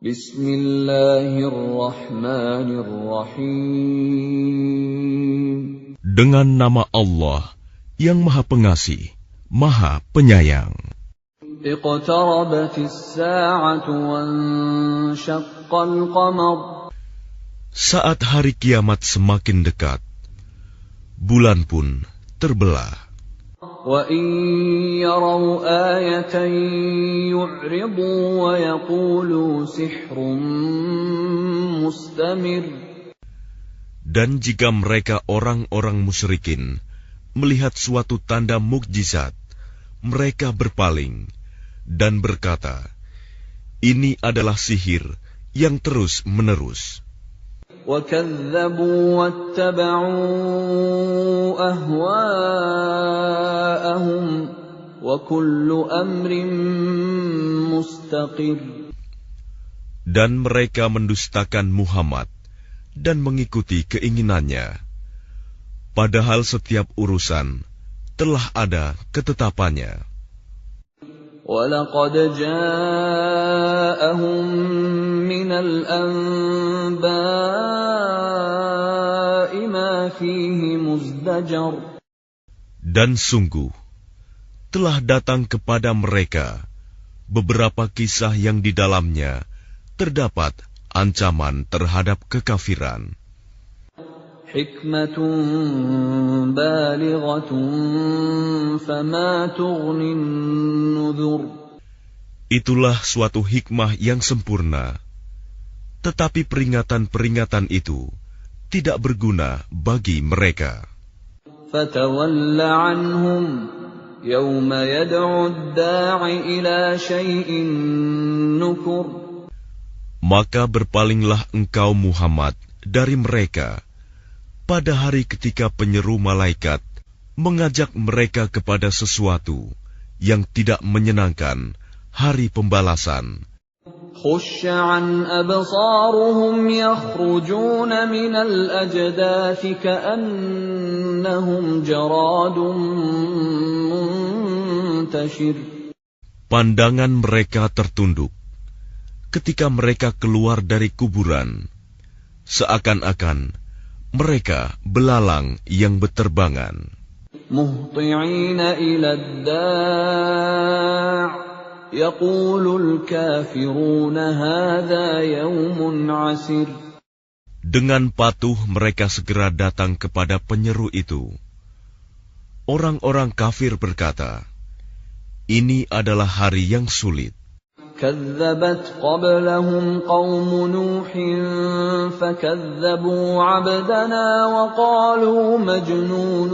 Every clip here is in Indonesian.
Bismillahirrahmanirrahim. Dengan nama Allah yang Maha Pengasih, Maha Penyayang. Iqtarabatis sa'atu wanshaqqal qamar. Saat hari kiamat semakin dekat, bulan pun terbelah. Wa in yaraw ayatan yu'ridu wa yaqulu sihrun mustamir. Dan jika mereka orang-orang musyrikin melihat suatu tanda mukjizat, mereka berpaling dan berkata, ini adalah sihir yang terus-menerus. وَكَذَّبُوا وَاتَّبَعُوا أَهْوَاءَهُمْ وَكُلُّ أَمْرٍ مُسْتَقِرٌ. Dan mereka mendustakan Muhammad dan mengikuti keinginannya, padahal setiap urusan telah ada ketetapannya. وَلَقَدْ جَاءَهُم مِّنَ الْأَنبَاءِ مَا فِيهِ مُزْدَجَرٌ. Dan sungguh, telah datang kepada mereka beberapa kisah yang di dalamnya terdapat ancaman terhadap kekafiran. Hikmatun balighatun fama tughnin nudhur. Itulah suatu hikmah yang sempurna, tetapi peringatan-peringatan itu tidak berguna bagi mereka. Fatawalla anhum yawma yad'u ad-da'i ila syai'in nukur. Maka berpalinglah engkau Muhammad dari mereka pada hari ketika penyeru malaikat mengajak mereka kepada sesuatu yang tidak menyenangkan, hari pembalasan. Khush'an absaruhum yakhrujuna minal ajdathi ka'annahum jaradun muntashir. Pandangan mereka tertunduk ketika mereka keluar dari kuburan, seakan-akan mereka belalang yang berterbangan. Muhti'ina ila ad-da' yaqulul kafiruna hadha yawmun 'asir. Dengan patuh mereka segera datang kepada penyeru itu. Orang-orang kafir berkata, ini adalah hari yang sulit. كذبت قبلهم قوم نوح فكذبوا عبدنا وقالوا مجنون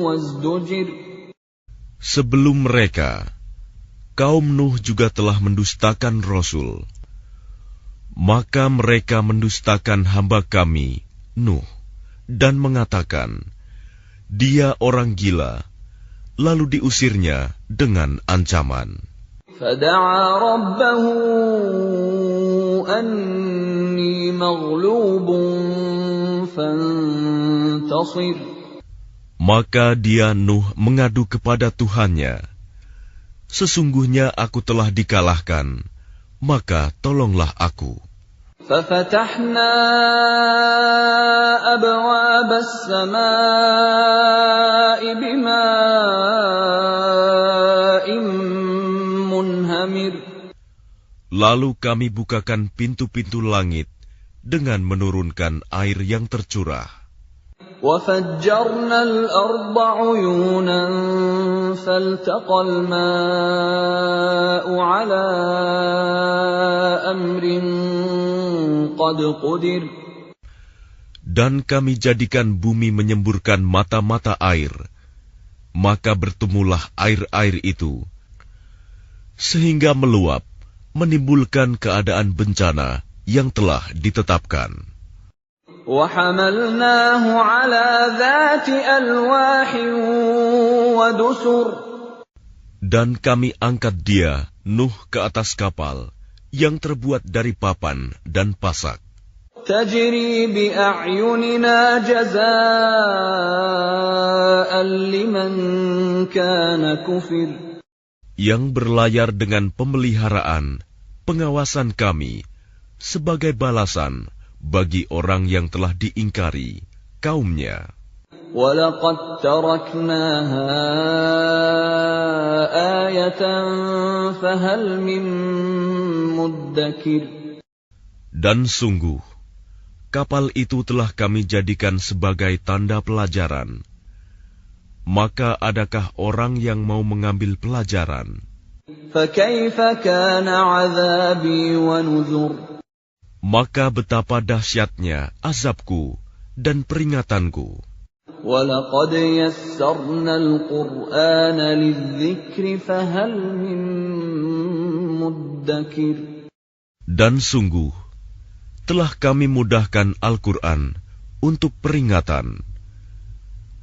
وازدجر. Sebelum mereka, kaum Nuh juga telah mendustakan Rasul. Maka mereka mendustakan hamba kami, Nuh, dan mengatakan, dia orang gila, lalu diusirnya dengan ancaman. فدعا ربه أني مغلوب فانتصر. Maka dia Nuh mengadu kepada Tuhannya, sesungguhnya aku telah dikalahkan, maka tolonglah aku. ففتحنا أبواب السماء بماء منهمر. Lalu kami bukakan pintu-pintu langit dengan menurunkan air yang tercurah. وَفَجَّرْنَا الْأَرْضَ عُيُونًا فَالْتَقَى الْمَاءُ عَلَى أَمْرٍ قَدْ قُدِرَ. Dan kami jadikan bumi menyemburkan mata-mata air, maka bertemulah air-air itu, sehingga meluap, menimbulkan keadaan bencana yang telah ditetapkan. وَحَمَلْنَاهُ عَلَى ذَاتِ أَلْوَاحٍ وَدُسُرٍ. Dan kami angkat dia, Nuh, ke atas kapal yang terbuat dari papan dan pasak. تَجْرِي بِأَعْيُنِنَا جَزَاءً لِمَنْ كَانَ كُفِرَ. Yang berlayar dengan pemeliharaan, pengawasan kami sebagai balasan bagi orang yang telah diingkari kaumnya. وَلَقَدْ تَرَكْنَاهَا آيَةً فَهَلْ مِن مُّدَّكِرٍ. Dan sungguh, kapal itu telah kami jadikan sebagai tanda pelajaran. Maka adakah orang yang mau mengambil pelajaran? فَكَيْفَ كَانَ عَذَابِي وَنُذُرِ. Maka betapa dahsyatnya azabku dan peringatanku. وَلَقَدْ يَسَّرْنَا الْقُرْآنَ لِلذِّكْرِ فَهَلْ مِن مُّدَّكِرٍ. Dan sungguh, telah kami mudahkan Al-Quran untuk peringatan.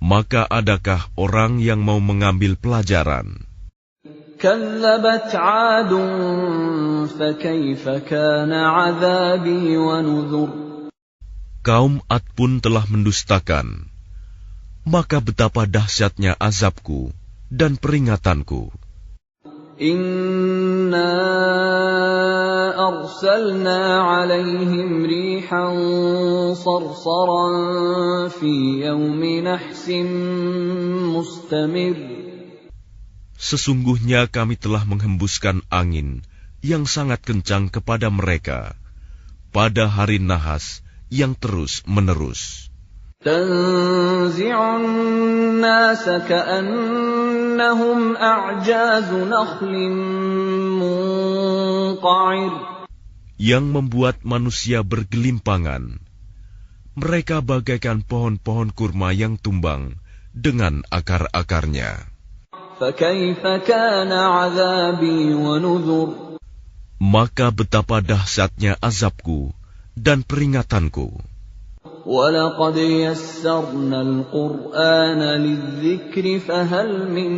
Maka adakah orang yang mau mengambil pelajaran? كَذَّبَتْ عَادٌ فَكَيْفَ كَانَ عَذَابِي وَنُذُرِ. Kaum Ad pun telah mendustakan. Maka betapa dahsyatnya azabku dan peringatanku. Inna arsalna alaihim rihan sarsaran fi yawmi nahsin mustamir. Sesungguhnya kami telah menghembuskan angin yang sangat kencang kepada mereka pada hari nahas yang terus-menerus. Tanzi'un nasa ka'annahum a'jazu nakhlin munqa'ir. Yang membuat manusia bergelimpangan. Mereka bagaikan pohon-pohon kurma yang tumbang dengan akar-akarnya. Fakaifa kana 'adzabi wa nuzur. Maka betapa dahsyatnya azabku dan peringatanku. وَلَقَدْ يَسَّرْنَا الْقُرْآنَ لِلذِّكْرِ فَهَلْ مِن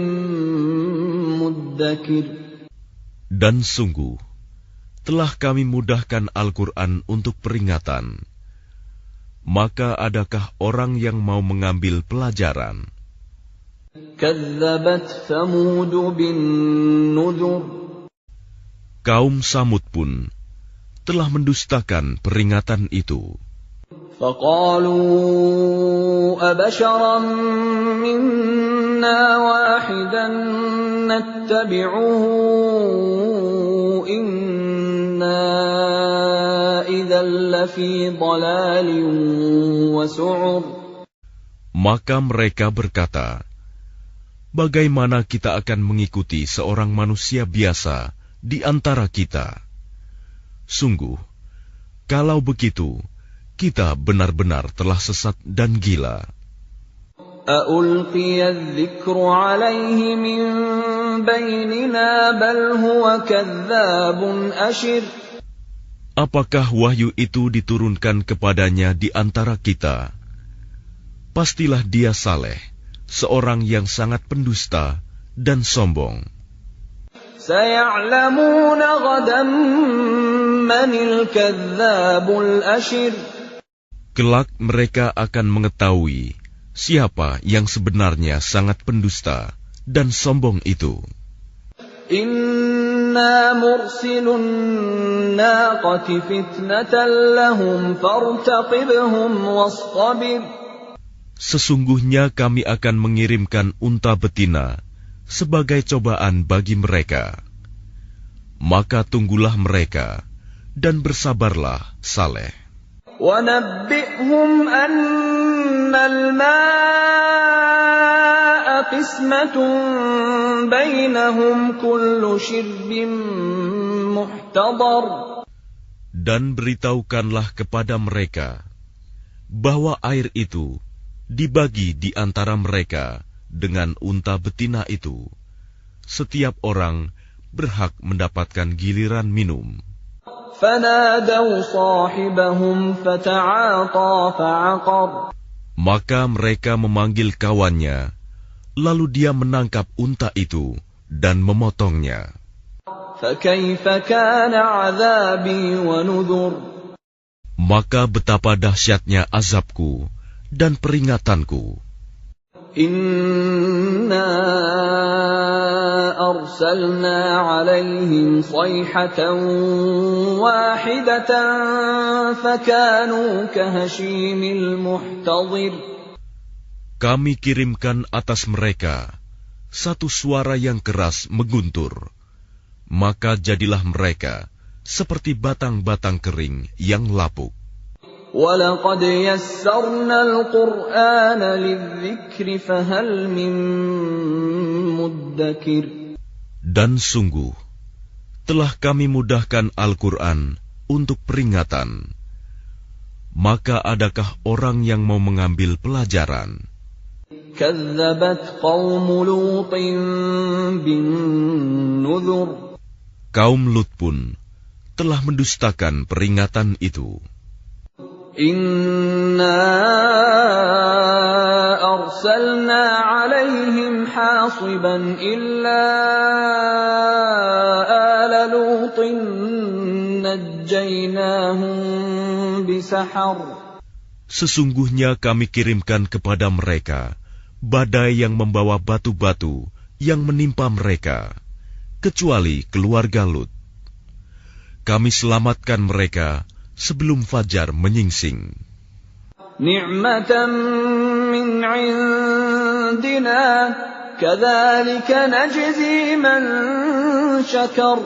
مُّدَّكِرٍ. Dan sungguh, telah kami mudahkan Al-Quran untuk peringatan. Maka adakah orang yang mau mengambil pelajaran? كَذَّبَتْ ثَمُودُ بِالنُّذُرِ. Kaum Samud pun telah mendustakan peringatan itu. فَقَالُوا أَبَشَرًا مِنَّا وَاحِدًا نَتَّبِعُهُ إِنَّا إِذًا لَّفِي ضَلَالٍ وَسُعُرٍ. Maka mereka berkata, bagaimana kita akan mengikuti seorang manusia biasa di antara kita? Sungguh, kalau begitu, kita benar-benar telah sesat dan gila. أَأُلْقِيَ الذِّكْرُ عَلَيْهِ مِن بَيْنِنَا بَلْ هُوَ كَذَّابٌ أَشِرٌ. Apakah wahyu itu diturunkan kepadanya di antara kita? Pastilah dia Saleh, seorang yang sangat pendusta dan sombong. سَيَعْلَمُونَ غَدًا مَّنِ الْكَذَّابُ الْأَشِرُ. Kelak mereka akan mengetahui siapa yang sebenarnya sangat pendusta dan sombong itu. Inna mursilun naqati fitnatan lahum fartaqibhum wastabir. Sesungguhnya kami akan mengirimkan unta betina sebagai cobaan bagi mereka. Maka tunggulah mereka dan bersabarlah, Saleh. وَنَبِّئْهُمْ أَنَّ الْمَاءَ قِسْمَةٌ بَيْنَهُمْ كُلُّ شِرْبٍ مُحْتَضَرٍ. Dan beritahukanlah kepada mereka bahwa air itu dibagi di antara mereka dengan unta betina itu. Setiap orang berhak mendapatkan giliran minum. فَنَادَوْا صَاحِبَهُمْ فَتَعَاطَى فَعَقَرَ. Maka mereka memanggil kawannya, lalu dia menangkap unta itu dan memotongnya. فَكَيْفَ كَانَ عَذَابِي وَنُذُرِ. Maka betapa dahsyatnya azabku dan peringatanku. Inna أرسلنا عليهم صيحة واحدة فكانوا كهشيم المحتضر. Kami kirimkan atas mereka satu suara yang keras mengguntur, maka jadilah mereka seperti batang-batang kering yang lapuk. وَلَقَدْ يَسَّرْنَا الْقُرْآنَ لِلذِّكْرِ فَهَلْ مِن مُّدَّكِرٍ. Dan sungguh, telah kami mudahkan Al-Quran untuk peringatan. Maka adakah orang yang mau mengambil pelajaran? كَذَّبَتْ قَوْمُ لُوطٍ بِالنُّذُرِ. Kaum Lut pun telah mendustakan peringatan itu. إِنَّا أَرْسَلْنَا عَلَيْهِمْ حَاصِبًا إِلَّا آلَ لُوطٍ نَجَّيْنَاهُمْ بِسَحَرٍ. Sesungguhnya kami kirimkan kepada mereka badai yang membawa batu-batu yang menimpa mereka, kecuali keluarga Lut. Kami selamatkan mereka sebelum fajar menyingsing. Ni'matan min 'indina, kadzalika najzi man syakar.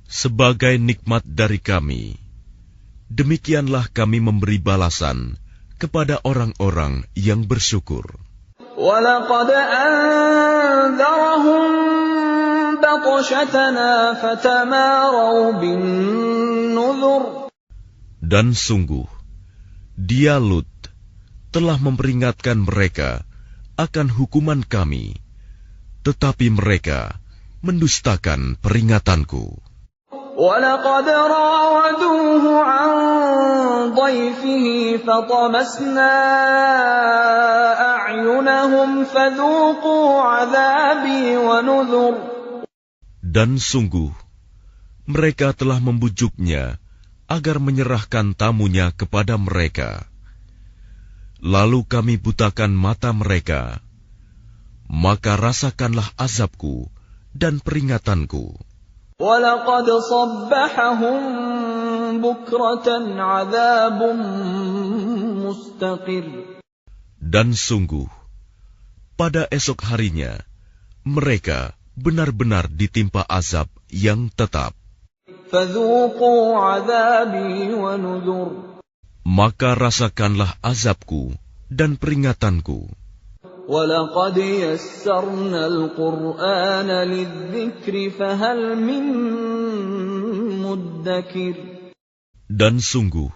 Sebagai nikmat dari kami, demikianlah kami memberi balasan kepada orang-orang yang bersyukur. Walaqad anzarahum batshatana fatamaru bin nuzur. Dan sungguh, dia Lut telah memperingatkan mereka akan hukuman kami, tetapi mereka mendustakan peringatanku. وَلَقَدْ رَاوَدُوهُ عَنْ ضَيْفِهِ فَطَمَسْنَا أَعْيُنَهُمْ فَذُوقُوا عَذَابِي وَنُذُرِ. Dan sungguh, mereka telah membujuknya agar menyerahkan tamunya kepada mereka. Lalu kami butakan mata mereka, maka rasakanlah azabku dan peringatanku. وَلَقَدْ صَبَّحَهُم بُكْرَةً عَذَابٌ مُسْتَقِرٌ. Dan sungguh, pada esok harinya, mereka benar-benar ditimpa azab yang tetap. فَذُوقُوا عَذَابِي وَنُذُرِ. Maka rasakanlah azabku dan peringatanku. وَلَقَدْ يَسَّرْنَا الْقُرْآنَ لِلذِّكْرِ فَهَلْ مِن مُّدَّكِرٍ. Dan sungguh,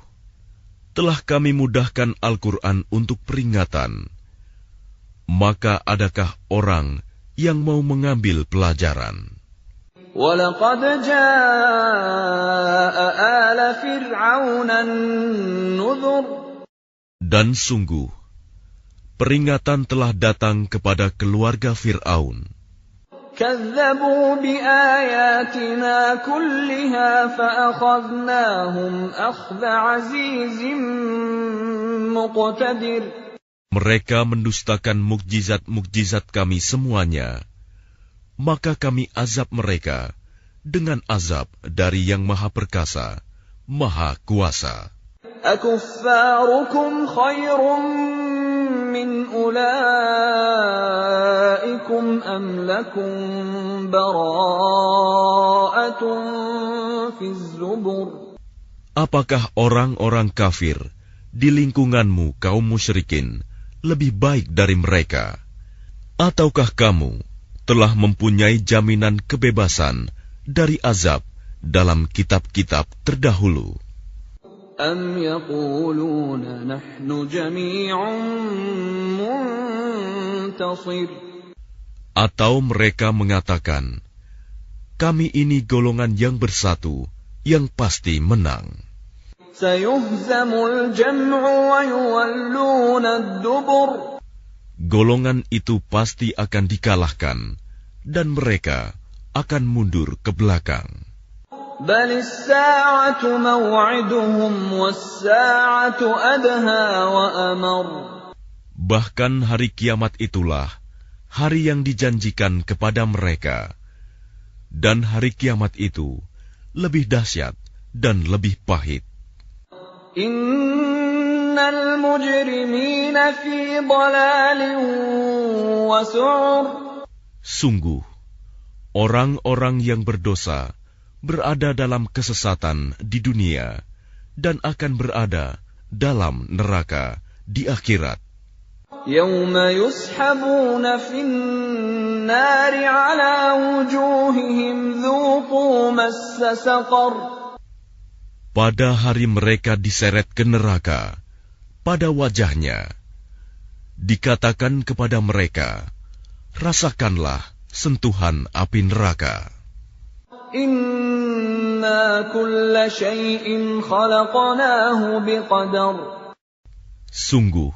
telah kami mudahkan Al-Quran untuk peringatan. Maka adakah orang yang mau mengambil pelajaran? وَلَقَدْ جَاءَ آلَ فِرْعَوْنَ النُّذُرُ. Dan sungguh, peringatan telah datang kepada keluarga Fir'aun. كَذَّبُوا بِآيَاتِنَا كُلِّهَا فَأَخَذْنَاهُمْ أَخْذَ عَزِيزٍ مُقْتَدِرٍ. Mereka mendustakan mukjizat-mukjizat kami semuanya, maka kami azab mereka dengan azab dari Yang Maha Perkasa, Maha Kuasa. أَكُفَّارُكُمْ خَيْرٌ مِّنْ أُولَئِكُمْ أَمْ لَكُمْ بَرَاءَةٌ فِي الزُّبُرِ. Apakah orang-orang kafir di lingkunganmu kaum musyrikin lebih baik dari mereka? Ataukah kamu telah mempunyai jaminan kebebasan dari azab dalam kitab-kitab terdahulu? أَمْ يَقُولُونَ نَحْنُ جَمِيعٌ مُّنتَصِرٌ. Atau mereka mengatakan, kami ini golongan yang bersatu, yang pasti menang. سَيُهْزَمُ الْجَمْعُ وَيُوَلُّونَ الدُّبُرَ. Golongan itu pasti akan dikalahkan, dan mereka akan mundur ke belakang. بَلِ السَّاعَةُ مَوْعِدُهُمْ وَالسَّاعَةُ أَدْهَىٰ وَأَمَرُّ. Bahkan hari kiamat itulah hari yang dijanjikan kepada mereka, Dan hari kiamat itu lebih dahsyat dan lebih pahit. Innal mujrimina fi dhalalin wa su'ur. Sungguh, orang-orang yang berdosa berada dalam kesesatan di dunia dan akan berada dalam neraka di akhirat. Yawma yushabuna fin nari ala wujuhihim dhuqu massa saqar. Pada hari mereka diseret ke neraka, pada wajahnya dikatakan kepada mereka, rasakanlah sentuhan api neraka. Inna kulla syai'in khalaqnahu biqadar. Sungguh,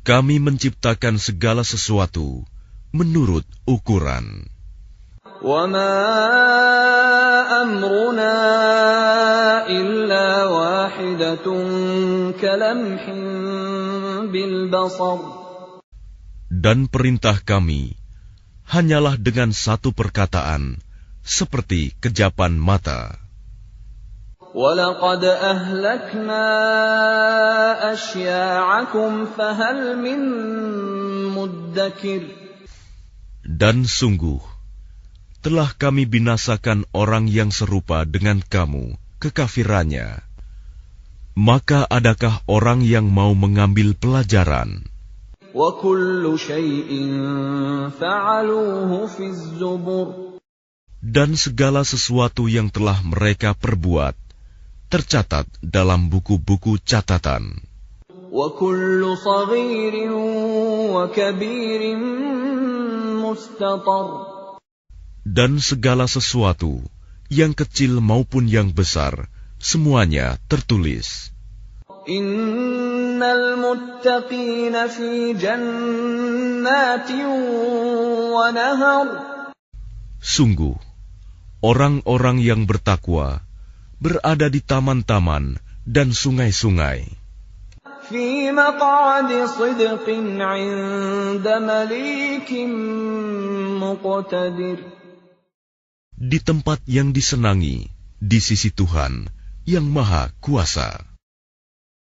kami menciptakan segala sesuatu menurut ukuran. Wa ma amruna illa wahidatun kalamhin bil basar. Dan perintah kami hanyalah dengan satu perkataan, seperti kejapan mata. وَلَقَدْ أَهْلَكْنَا أَشْيَاعَكُمْ فَهَلْ مِن مُّدَّكِرٍ. Dan sungguh, telah kami binasakan orang yang serupa dengan kamu, kekafirannya. Maka adakah orang yang mau mengambil pelajaran? وَكُلُّ شَيْءٍ فَعَلُوهُ فِي الزُّبُرِ. Dan segala sesuatu yang telah mereka perbuat tercatat dalam buku-buku catatan. وَكُلُّ صَغِيرٍ وَكَبِيرٍ مُسْتَطَرٍ. Dan segala sesuatu, yang kecil maupun yang besar, semuanya tertulis. Innal muttaqina fi jannatin wa nahar. Sungguh, orang-orang yang bertakwa berada di taman-taman dan sungai-sungai. Fi maq'adi sidqin 'inda malikin muqtadir. Di tempat yang disenangi, di sisi Tuhan yang Maha Kuasa.